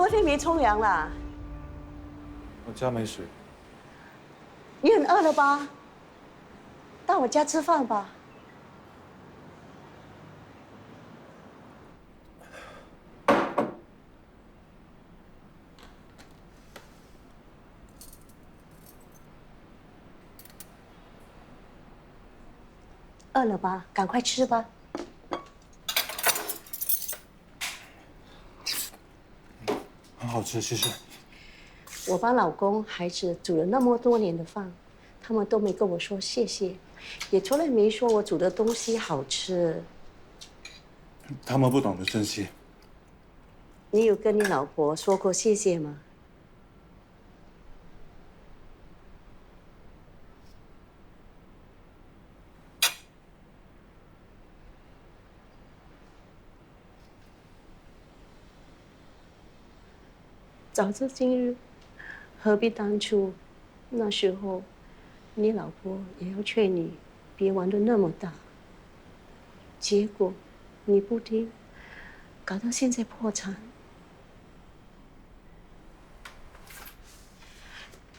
何天没冲凉了？我家没水。你很饿了吧？到我家吃饭吧。饿了吧？赶快吃吧。很好吃，谢谢。我帮老公、孩子煮了那么多年的饭，他们都没跟我说谢谢，也从来没说我煮的东西好吃。他们不懂得珍惜。你有跟你老婆说过谢谢吗？早知今日，何必当初？那时候，你老婆也要劝你别玩得那么大。结果，你不听，搞到现在破产。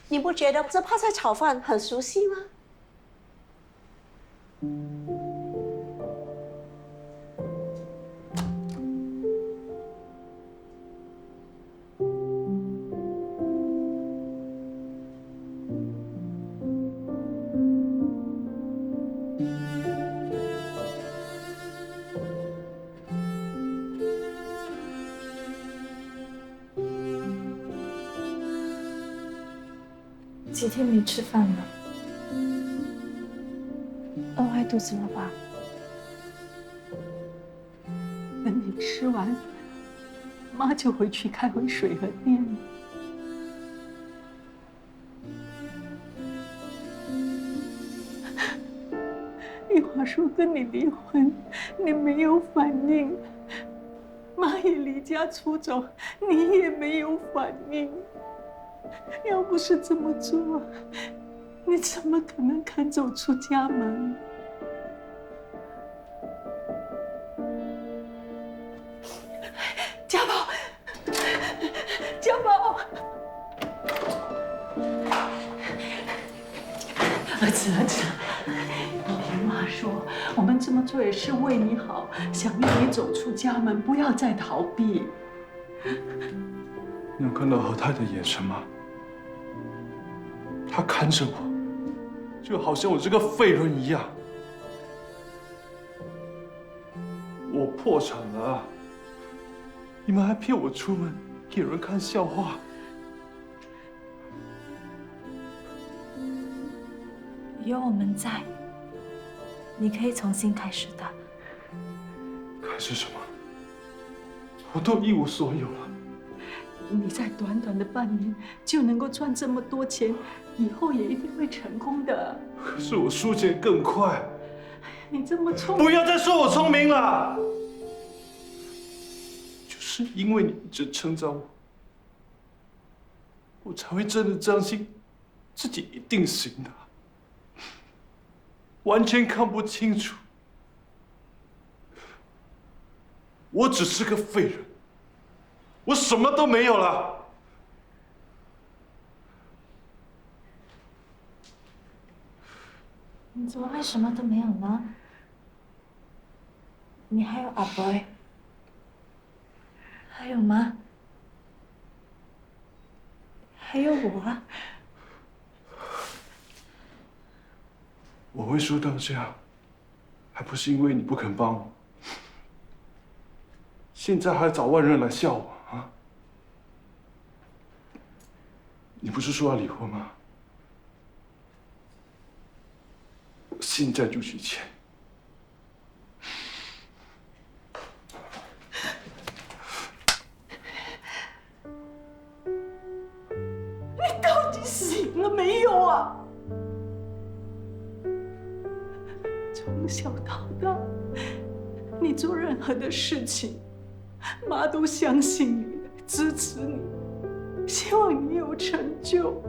你不觉得这泡菜炒饭很熟悉吗？几天没吃饭了，饿坏肚子了吧？等你吃完，妈就回去开回水和店。玉华说跟你离婚，你没有反应；妈也离家出走，你也没有反应。要不是这么做，你怎么可能肯走出家门？家宝，家宝，儿子，你听妈说，我们这么做也是为你好，想让你走出家门，不要再逃避。你有看到何太的眼神吗？他看着我，就好像我是个废人一样。我破产了，你们还骗我出门给人看笑话。有我们在，你可以重新开始的。开始什么？我都一无所有了。你在短短的半年就能够赚这么多钱，以后也一定会成功的。可是我输钱更快。你这么聪明，不要再说我聪明了。就是因为你一直称赞我，我才会真的相信自己一定行的。完全看不清楚，我只是个废人，我什么都没有了。你怎么会什么都没有呢？你还有阿伯，还有妈，还有我啊。我会输到这样，还不是因为你不肯帮我？现在还找外人来笑我啊？你不是说要离婚吗？我现在就去签。你到底醒了没有啊？从小到大，你做任何的事情，妈都相信你的，支持你，希望你有成就。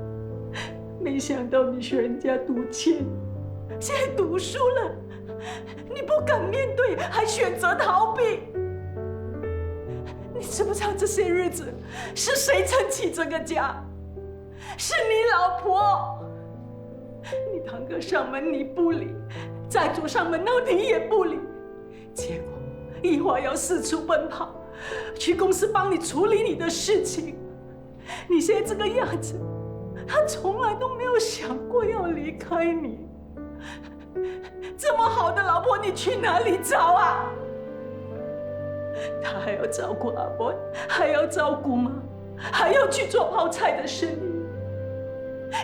没想到你学人家读签，现在读书了，你不敢面对，还选择逃避。你知不知道这些日子是谁撑起这个家？是你老婆。你堂哥上门你不理，债主上门闹你也不理，结果一华要四处奔跑，去公司帮你处理你的事情。你现在这个样子，他从来都没有想过要离开你。这么好的老婆，你去哪里找啊？他还要照顾阿伯，还要照顾妈，还要去做泡菜的生意。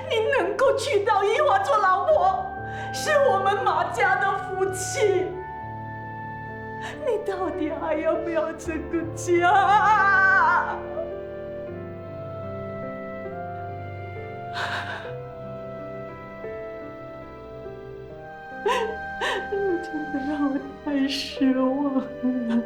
你能够娶到一华做老婆，是我们马家的福气。你到底还要不要这个家？你真的让我太失望了。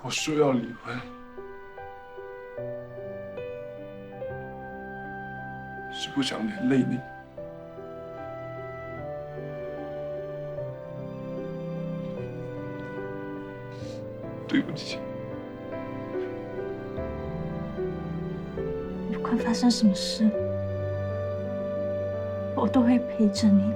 我说要离婚，是不想连累你。对不起。不管发生什么事，我都会陪着你。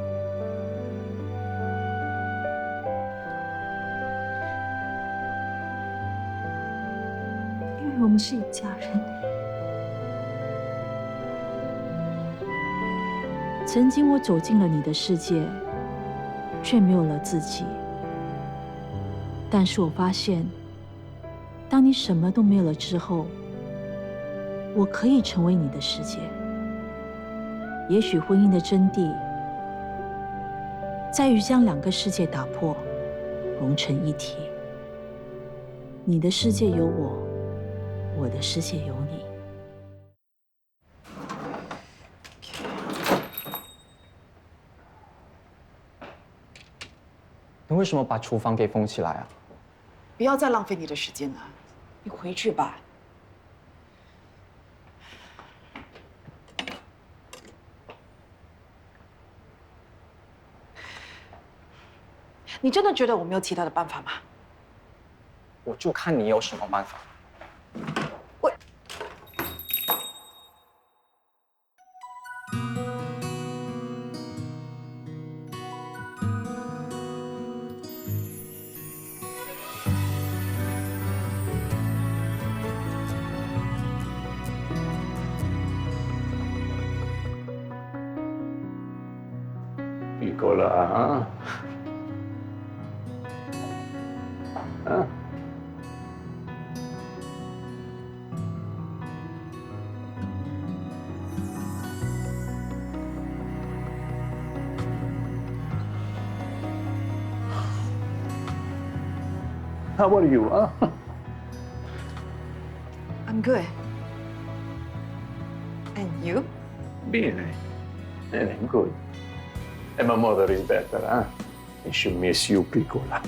因为我们是一家人。曾经我走进了你的世界，却没有了自己。但是我发现，当你什么都没有了之后，我可以成为你的世界。也许婚姻的真谛，在于将两个世界打破，融成一体。你的世界有我，我的世界有你。你为什么把厨房给封起来啊？不要再浪费你的时间了，你回去吧。你真的觉得我没有其他的办法吗？我就看你有什么办法。我。Piccola, ah? Ah. How are you, huh? I'm good. And you? Bene. Bene, good. And my mother is better, huh? And she miss you, Piccola.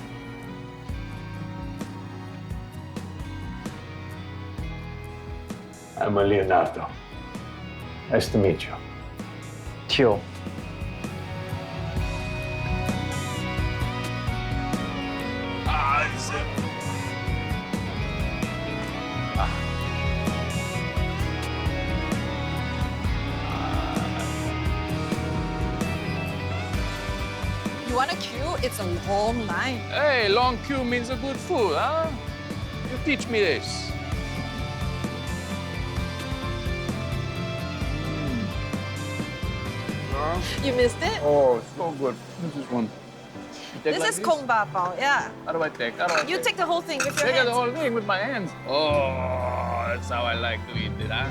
I'm Leonardo. Nice to meet you. Tio， You want a queue? It's a long line. Hey, long queue means a good food, huh? You teach me this. You missed it? Oh, so good. This is one. This is Kong Ba Pao, yeah. How do I take? How do I You take the whole thing with your Take hands. the whole thing with my hands. Oh, that's how I like to eat it, huh?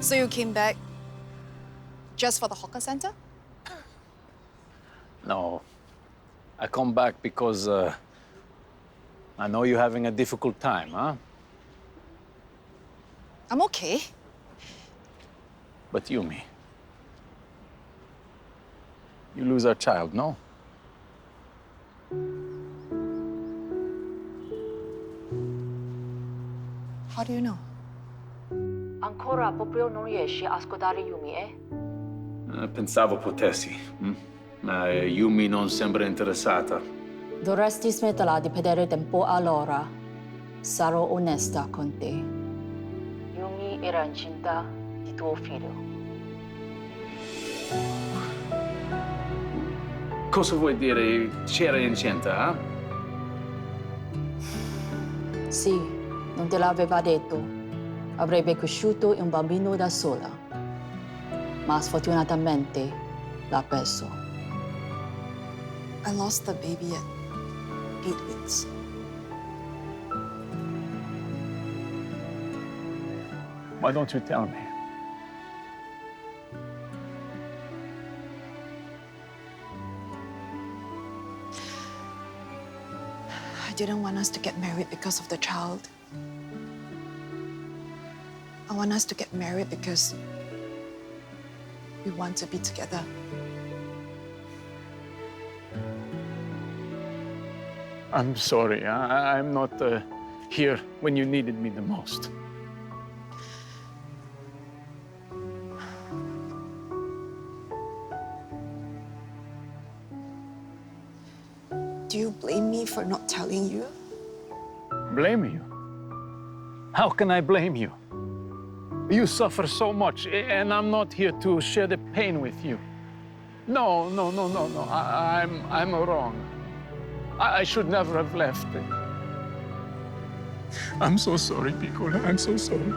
So you came back just for the hawker center? No. I come back because I know you're having a difficult time, huh? I'm okay. But Yumi, you lose our child, no? How do you know? Ancora proprio non riesci a ascoltare Yumi, eh? Pensavo potessi, ma Yumi non sembra interessata. Dovresti smetterla di perdere tempo allora. Sarò onesta con te. Yumi era incinta di tuo figlio. Cosa vuoi dire? C'era incinta, eh? Sì, non te l'aveva detto. Avrebbe cresciuto un bambino da sola. Ma sfortunatamente l'ha perso. I lost the baby at 8 weeks. Why don't you tell me? I didn't want us to get married because of the child. I want us to get married because we want to be together. I'm sorry, I'm not here when you needed me the most. Do you blame me for not telling you? Blame you? How can I blame you? You suffer so much, and I'm not here to share the pain with you. No. I'm wrong. I should never have left. I'm so sorry, Piccola. I'm so sorry.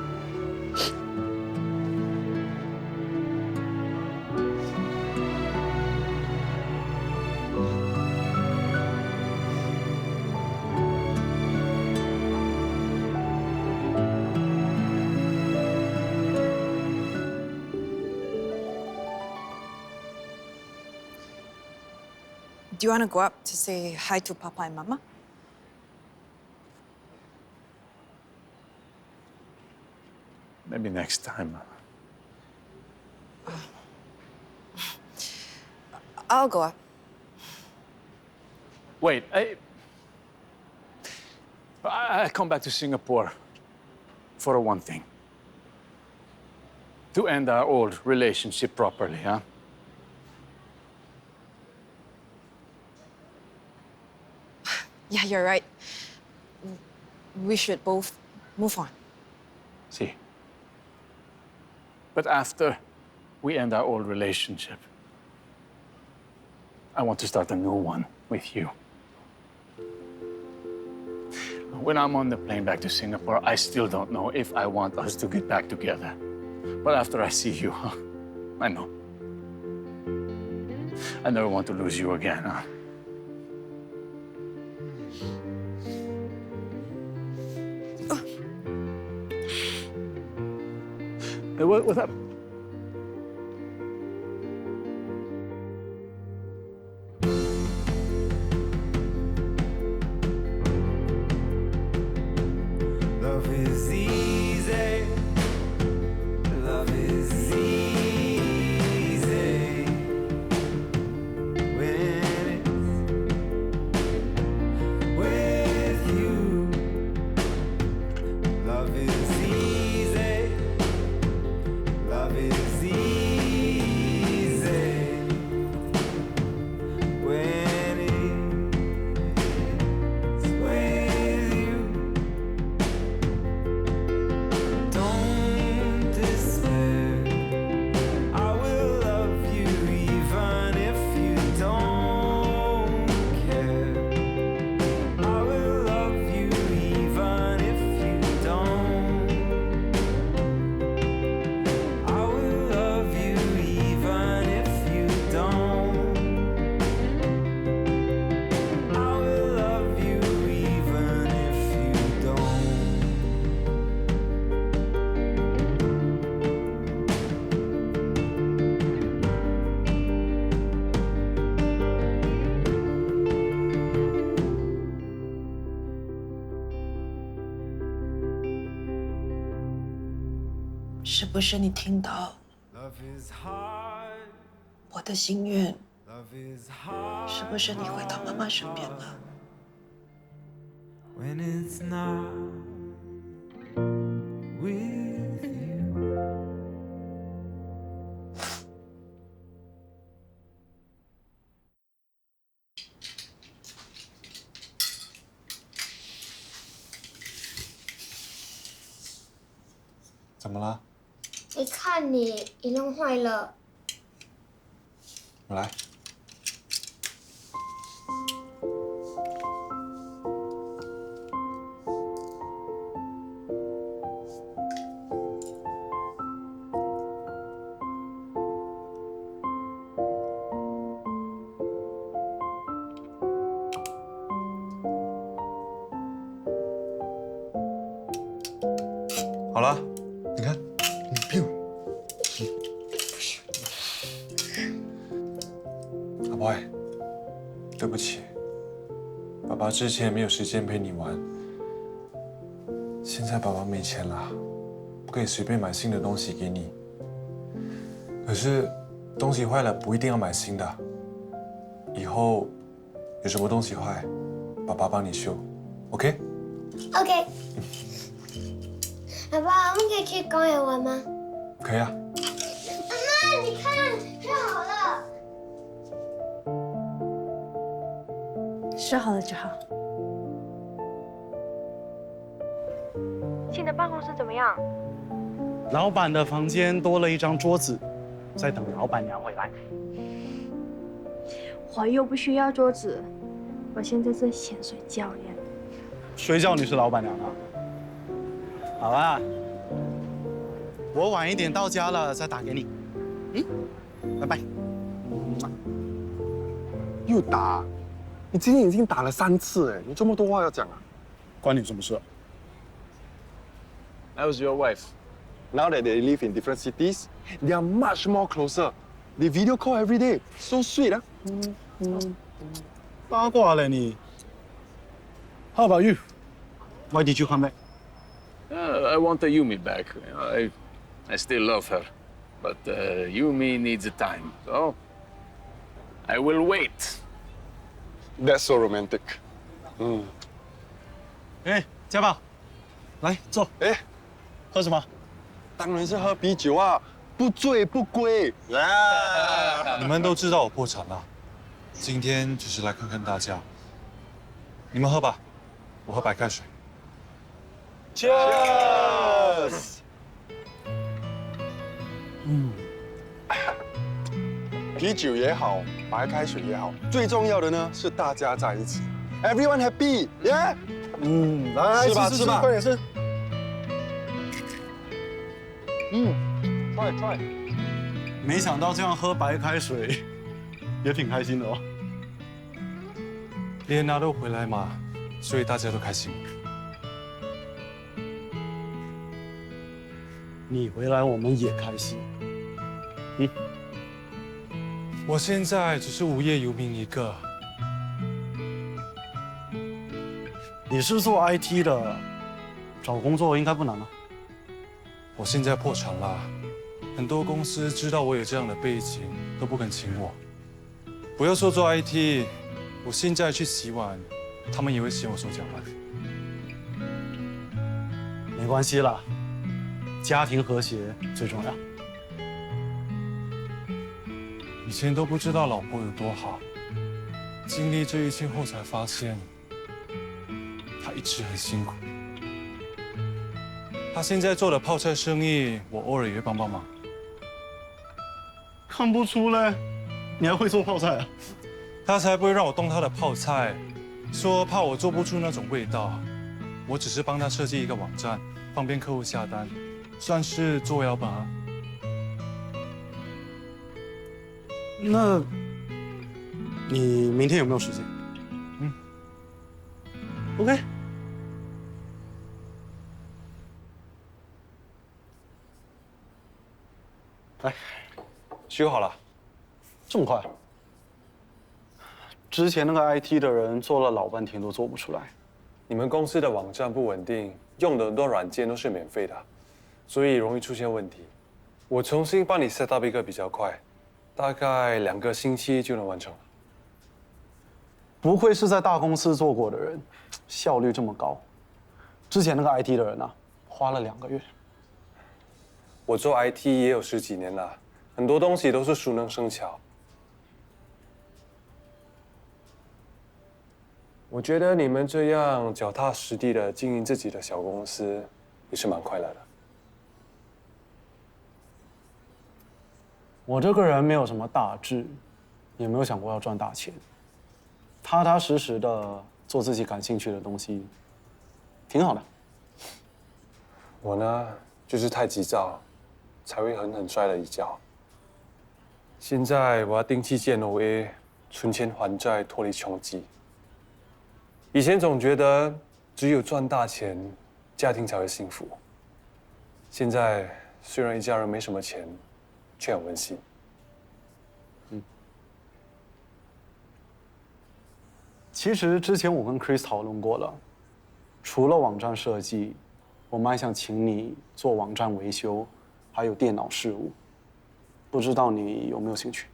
Do you want to go up to say hi to Papa and Mama? Maybe next time. I'll go up. Wait, I come back to Singapore for one thing. To end our old relationship properly, huh? Yeah, you're right. We should both move on. See. But after we end our old relationship, I want to start a new one with you. When I'm on the plane back to Singapore, I still don't know if I want us to get back together. But after I see you, I know. I never want to lose you again, huh? Hey, what's up? Love is easy. Love is easy. When it's with you. Love is easy. Love is easy. When it's with you. 是不是你听到 Love is hard, 我的心愿？ love is hard 是不是你回到妈妈身边了？ when it's not with you. 怎么了？你看你弄坏了。我来。好了，你看，阿boy，对不起，爸爸之前没有时间陪你玩，现在爸爸没钱了，不可以随便买新的东西给你。可是东西坏了不一定要买新的，以后有什么东西坏，爸爸帮你修 ，OK？ OK。爸爸，我们可以去公园玩吗？可以啊。妈妈，你看，修好了。说好了就好。新的办公室怎么样？老板的房间多了一张桌子，在等老板娘回来。我又不需要桌子，我现在是潜水教练。谁叫你是老板娘啊？好啦，我晚一点到家了再打给你。拜拜。又打？你今天已经打了3次哎，你这么多话要讲啊？关你什么事？How's your wife? Now that they live in different cities, they are much more closer. They video call every day. So sweet 啊。八卦了你。How about you? Why did you come back? I want the Yumi back. I still love her, but Yumi needs time, so I will wait. That's so romantic. 哎，家宝，来坐。哎，喝什么？当然是喝啤酒啊，不醉不归。你们都知道我破产了，今天只是来看看大家。你们喝吧，我喝白开水。Cheers！ 啤酒也好，白开水也好，最重要的呢是大家在一起。Everyone happy， 耶！来，吃吧吃吧，快点吃。try。没想到这样喝白开水，也挺开心的哦。莲娜都回来嘛，所以大家都开心。你回来我们也开心。我现在只是无业游民一个。你是做 IT 的，找工作应该不难啊。我现在破产了，很多公司知道我有这样的背景，都不肯请我。不要说做 IT， 我现在去洗碗，他们也会嫌我手脚慢。没关系啦，家庭和谐最重要。以前都不知道老婆有多好，经历这一切后才发现，她一直很辛苦。她现在做的泡菜生意，我偶尔也会帮帮忙。看不出来，你还会做泡菜啊？她才不会让我动她的泡菜，说怕我做不出那种味道。我只是帮她设计一个网站，方便客户下单，算是作为老板啊。那，你明天有没有时间？OK。来，修好了，这么快？之前那个 IT 的人做了老半天都做不出来。你们公司的网站不稳定，用的很多软件都是免费的，所以容易出现问题。我重新帮你 set up 一个比较快，大概2个星期就能完成了。不愧是在大公司做过的人，效率这么高。之前那个 IT 的人啊，花了2个月。我做 IT 也有10几年了，很多东西都是熟能生巧。我觉得你们这样脚踏实地的经营自己的小公司，也是蛮快乐的。我这个人没有什么大志，也没有想过要赚大钱，踏踏实实的做自己感兴趣的东西，挺好的。我呢，就是太急躁，才会狠狠摔了一跤。现在我要定期建 OA， 存钱还债，脱离穷极。以前总觉得只有赚大钱，家庭才会幸福。现在虽然一家人没什么钱，却很温馨。其实之前我跟 Chris 讨论过了，除了网站设计，我们还想请你做网站维修，还有电脑事务。不知道你有没有兴趣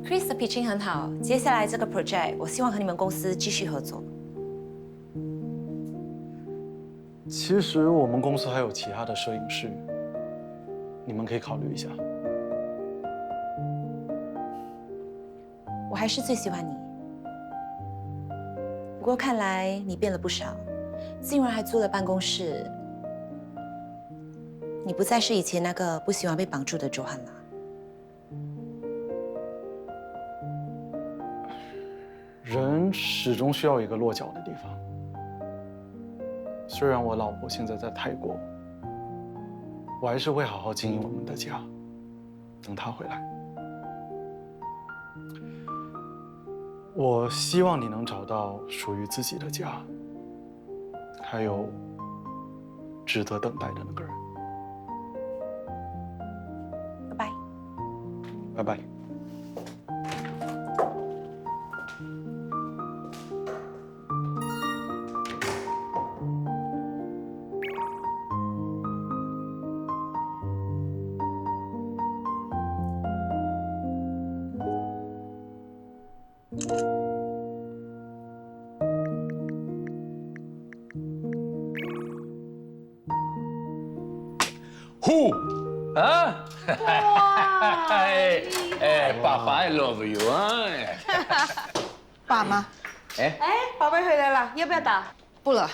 ？Chris 的 pitching 很好，接下来这个 project 我希望和你们公司继续合作。其实我们公司还有其他的摄影师，你们可以考虑一下。我还是最喜欢你，不过看来你变了不少，竟然还租了办公室。你不再是以前那个不喜欢被绑住的Johan了。人始终需要一个落脚的地方。虽然我老婆现在在泰国，我还是会好好经营我们的家，等她回来。我希望你能找到属于自己的家，还有值得等待的那个人。拜拜。拜拜。Who？ 啊？哎，爸爸 I love you 啊！爸妈，哎，宝贝回来了，要不要打？不了。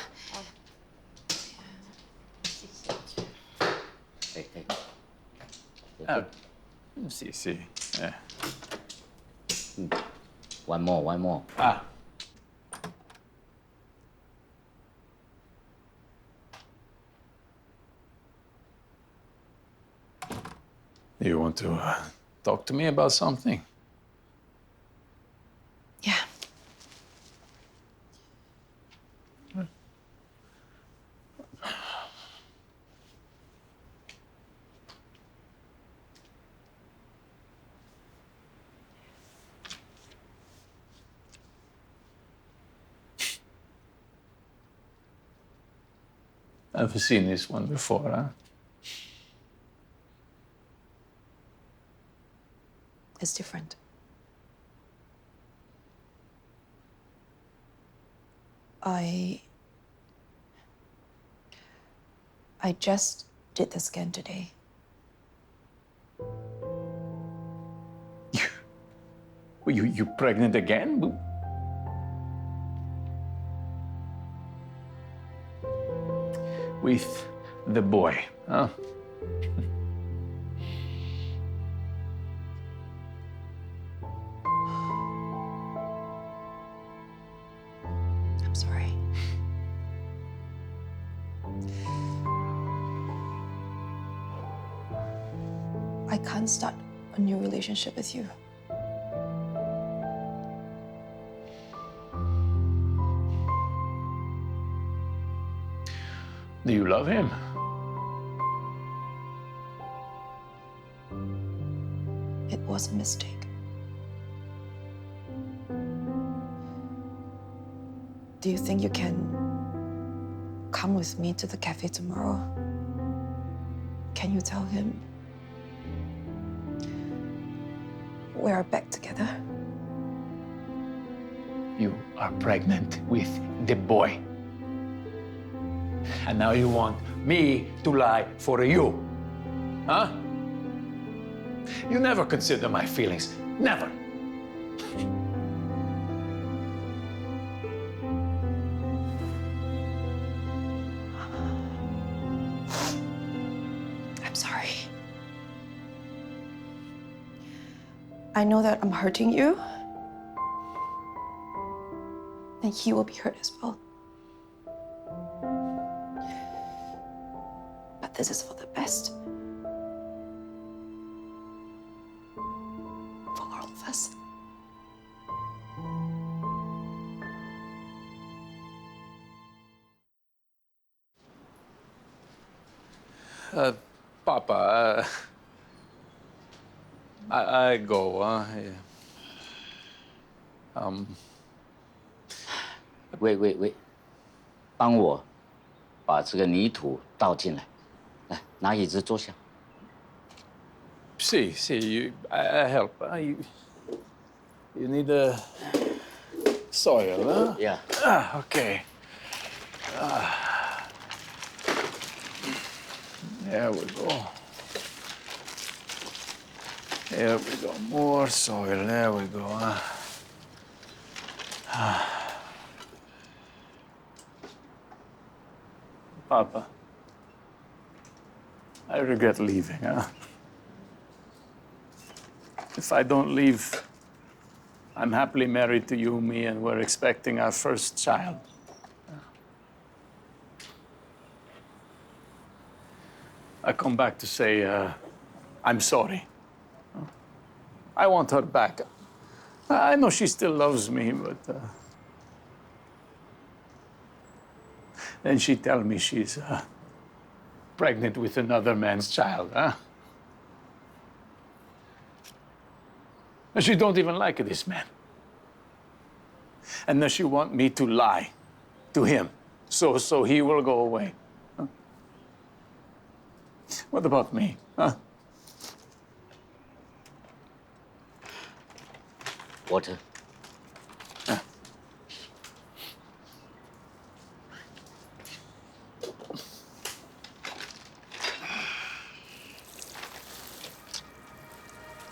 Sì, sì. One more, one more. Ah. You want to talk to me about something? Yeah. Never seen this one before, huh? It's different. I just did the scan today. You pregnant again? With the boy, huh? I'm sorry. I can't start a new relationship with you. Do you love him? It was a mistake. Do you think you can come with me to the cafe tomorrow? Can you tell him we are back together? You are pregnant with the boy. And now you want me to lie for you? Huh? You never consider my feelings. Never. I'm sorry. I know that I'm hurting you. And he will be hurt as well. But this is for the best. For all of us. Papa, I go,喂，帮我把这个泥土倒进来，来拿椅子坐下。See, I help. You need the soil, huh? Yeah. Okay. There we go. There we go. More soil. There we go. Papa, I regret leaving, huh? If I don't leave, I'm happily married to Yumi and we're expecting our first child. I come back to say I'm sorry. I want her back. I know she still loves me, but then she tell me she's pregnant with another man's child, huh? And she don't even like this man. And then she want me to lie to him, so he will go away. Huh? What about me, huh? Water.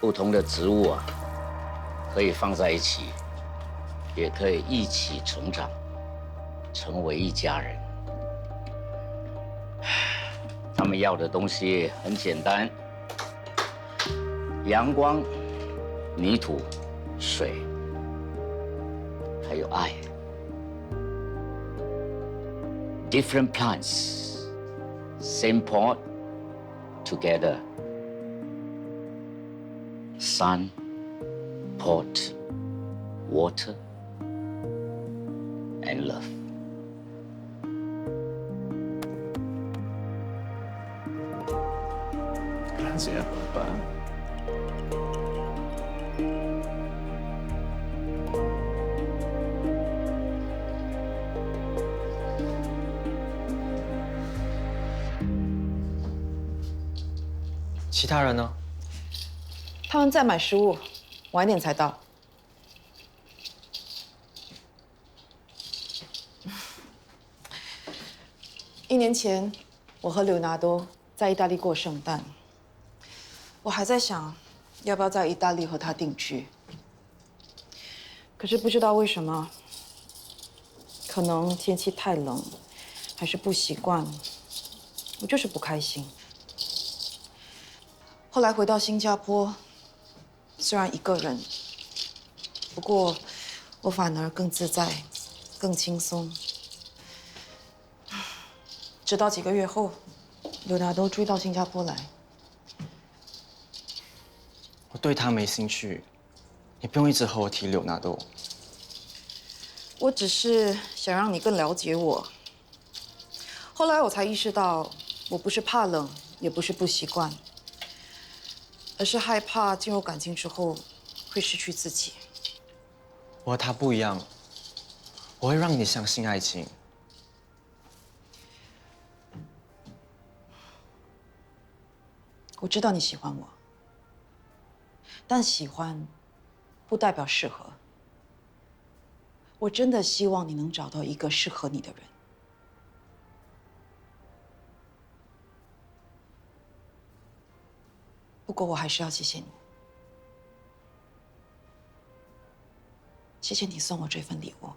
不同的植物啊，可以放在一起，也可以一起成长，成为一家人。他们要的东西很简单：阳光、泥土、水，还有爱。Different plants, same pot, together. Sun, pot, water, and love. Gracias, papá. “其他人呢？”他们在买食物，晚一点才到。1年前，我和柳拿多在意大利过圣诞。我还在想，要不要在意大利和他定居。可是不知道为什么，可能天气太冷，还是不习惯，我就是不开心。后来回到新加坡。 虽然一个人，不过我反而更自在、更轻松。直到几个月后，柳拿多追到新加坡来。我对他没兴趣，你不用一直和我提柳拿多。我只是想让你更了解我。后来我才意识到，我不是怕冷，也不是不习惯。 而是害怕进入感情之后会失去自己。我和他不一样，我会让你相信爱情。我知道你喜欢我，但喜欢不代表适合。我真的希望你能找到一个适合你的人。不过我还是要谢谢你，谢谢你送我这份礼物。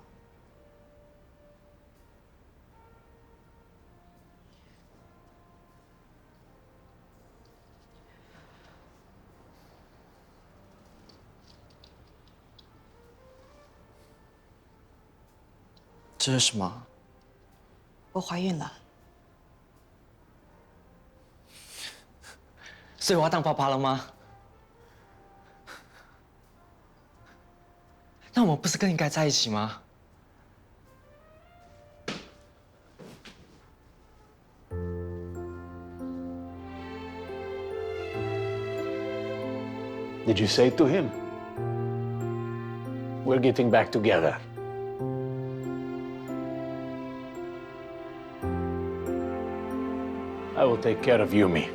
这是什么？我怀孕了。所以我要当爸爸了吗？那我们不是更应该在一起吗？Did you say to him, "We're getting back together"? I will take care of Yumi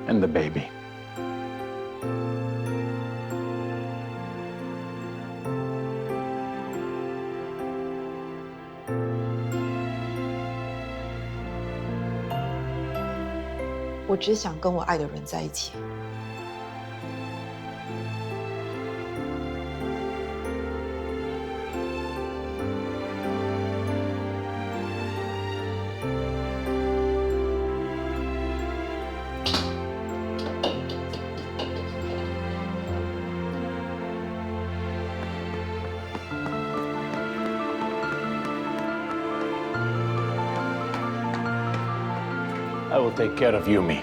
and the baby.我只想跟我爱的人在一起。I will take care of Yumi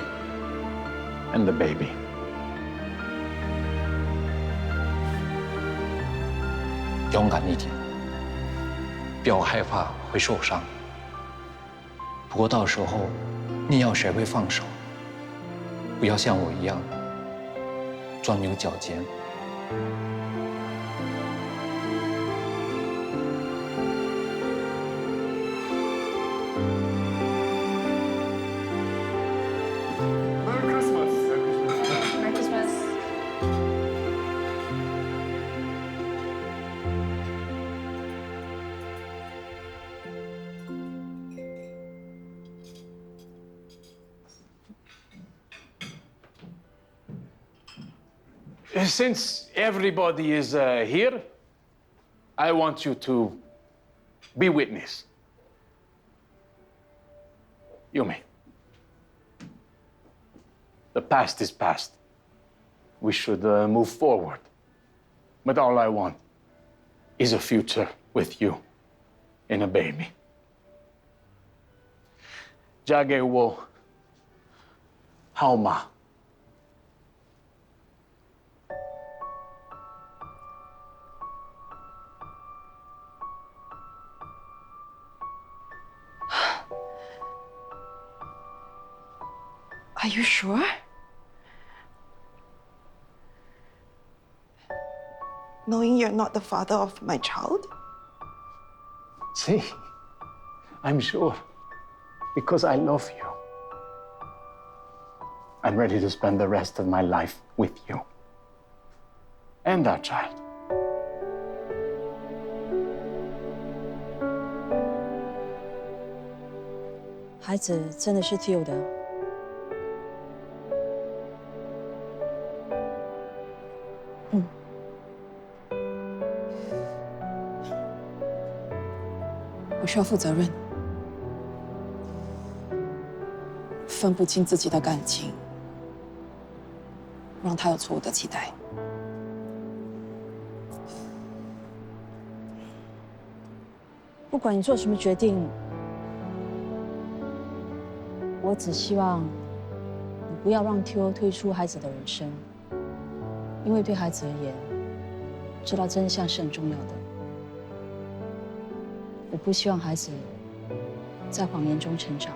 and the baby. 勇敢一点，不要害怕会受伤。不过到时候，你要学会放手，不要像我一样钻牛角尖。Since everybody is here, I want you to be witness. Yumi, the past is past. We should move forward. But all I want is a future with you and a baby. 嫁给我，好吗？ Are you sure? Knowing you're not the father of my child? See, I'm sure. Because I love you. I'm ready to spend the rest of my life with you. And our child. 孩子真的是 Theo 的。我需要负责任，分不清自己的感情，让他有错误的期待。不管你做什么决定，我只希望你不要让 Theo 退出孩子的人生，因为对孩子而言，知道真相是很重要的。 我不希望孩子在谎言中成长。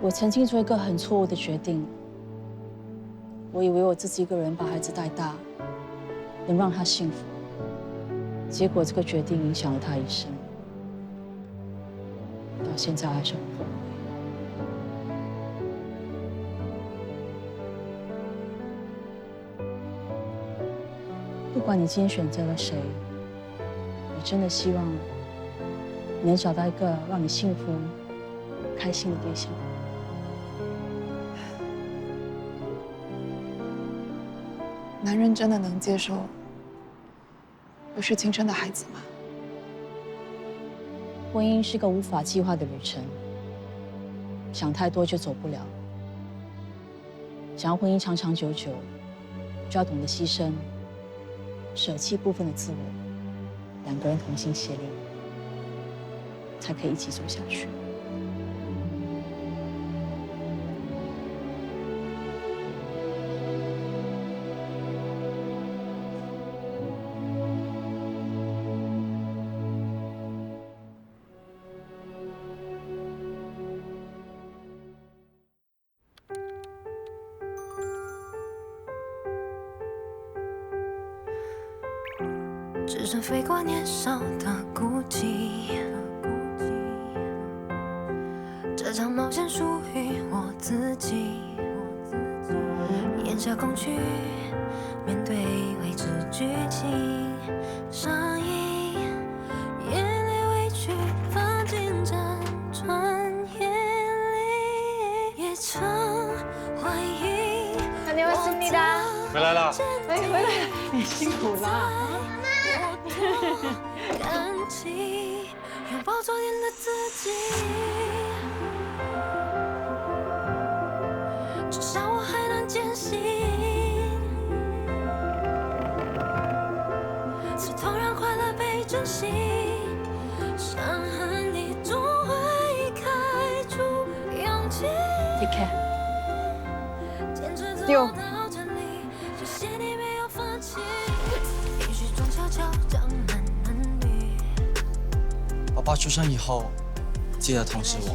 我曾经做一个很错误的决定，我以为我自己一个人把孩子带大，能让他幸福，结果这个决定影响了他一生，到现在还是很后悔。不管你今天选择了谁，我真的希望你能找到一个让你幸福、开心的对象。男人真的能接受不是亲生的孩子吗？婚姻是个无法计划的旅程，想太多就走不了。想要婚姻长长久久，就要懂得牺牲，舍弃部分的自我，两个人同心协力，才可以一起走下去。只剩飞过年少的孤寂，这场冒险属于我自己。咽下恐惧，面对未知剧情，上瘾，眼泪委屈放进辗转夜里，也曾怀疑。안녕하십니다。回来了。哎，回来了，你辛苦啦。感激，拥抱昨天的自己，至少我还能坚信，刺痛让快乐被珍惜，伤痕里总会开出勇气。Take care。坚持走到这里，谢谢你没有放弃，也许终悄悄将满。爸爸出生以后，记得通知我。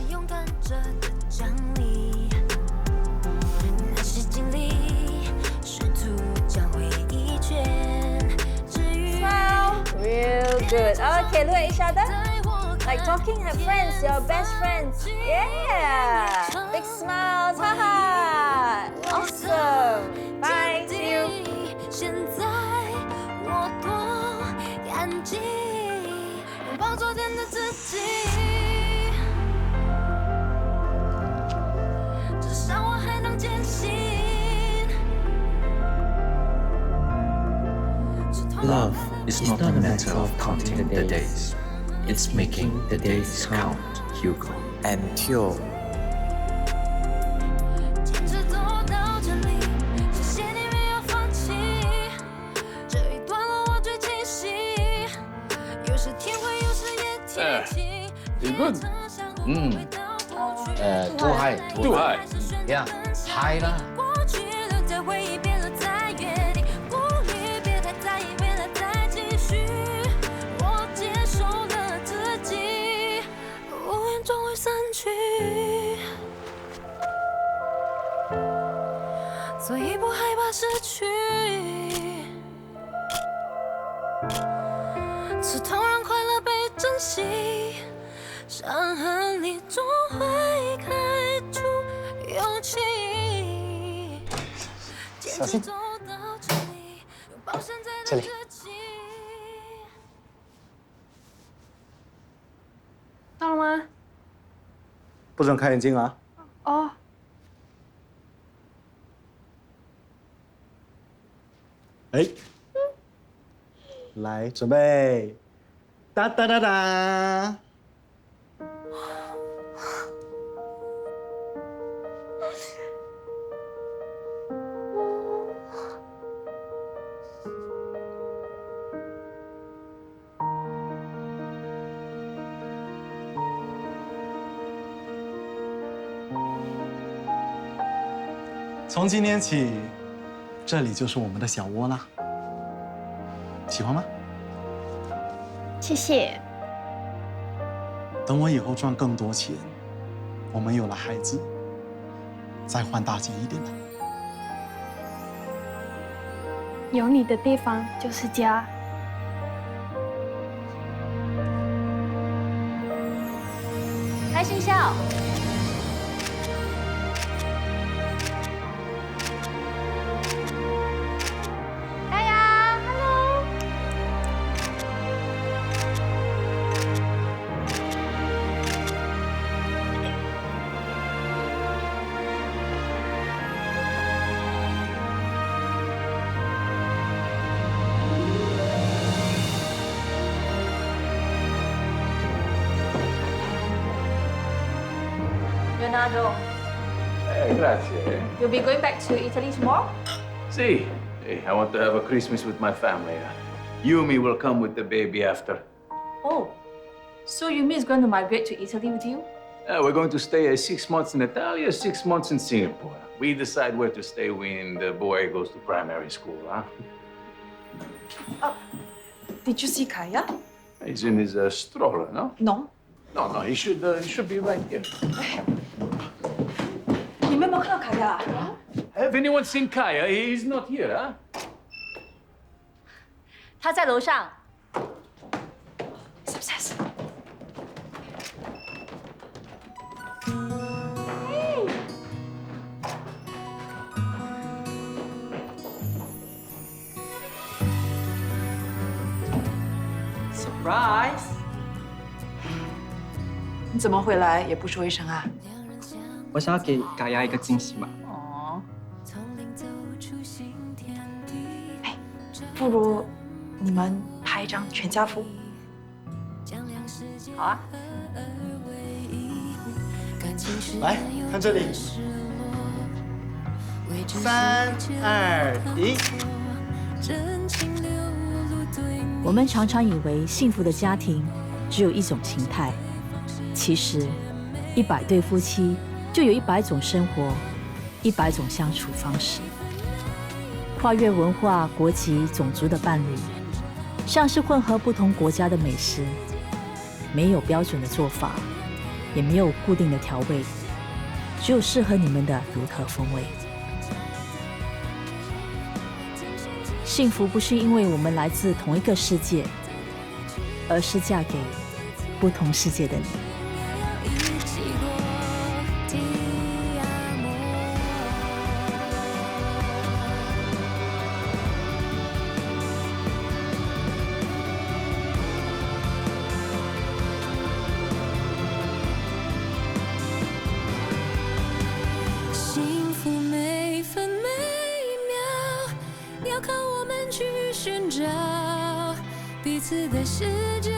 Smile, real good. Okay, look at each other. Like talking, have friends, your best friends. Yeah. Big smiles, haha. Awesome. Bye. See you. 现在我多感激。拥抱昨天的自己，至少我还能坚信。Love is not a matter of counting the days. It's making the days count, Hugo. Until 坚持走到这里，谢谢你没有放弃。这一段路我最清晰，有时天灰，有时也天晴。 You good? Too high. Too high. Yeah, high 啦。过去留在回忆，变了再约定，鼓励别太在意，变了再继续。我接受了自己，乌云终会散去，所以不害怕失去。刺痛让快乐被珍惜，伤痕里总会开出勇气。小心。这里。到了吗？不准看眼睛啊！哦。哎，来，准备，哒哒哒哒。从今天起，这里就是我们的小窝啦。喜欢吗？谢谢。等我以后赚更多钱，我们有了孩子，再换大件一点的。有你的地方就是家。开心笑。加油 ，Hello。Leonardo, Grazie. you'll be going back to Italy tomorrow? See, I want to have a Christmas with my family. Yumi will come with the baby after. Oh, so Yumi is going to migrate to Italy with you? We're going to stay 6 months in Italy, 6 months in Singapore. We decide where to stay when the boy goes to primary school, huh? Did you see Kaya? He's in his stroller, no? No. No, he should be right here. 你们有没有看到凯亚？ Have anyone seen Kaya? He's not here, huh? 他在楼上。 Success. Surprise! 你怎么回来也不说一声啊？我想要给嘎丫一个惊喜嘛。哦。哎，不如你们拍一张全家福。好啊。来看这里，3、2、1。我们常常以为幸福的家庭只有一种形态，其实100对夫妻就有100种生活，100种相处方式。跨越文化、国籍、种族的伴侣，像是混合不同国家的美食，没有标准的做法，也没有固定的调味，只有适合你们的独特风味。幸福不是因为我们来自同一个世界，而是嫁给不同世界的你。幸福每分每秒，要靠我们去寻找彼此的世界。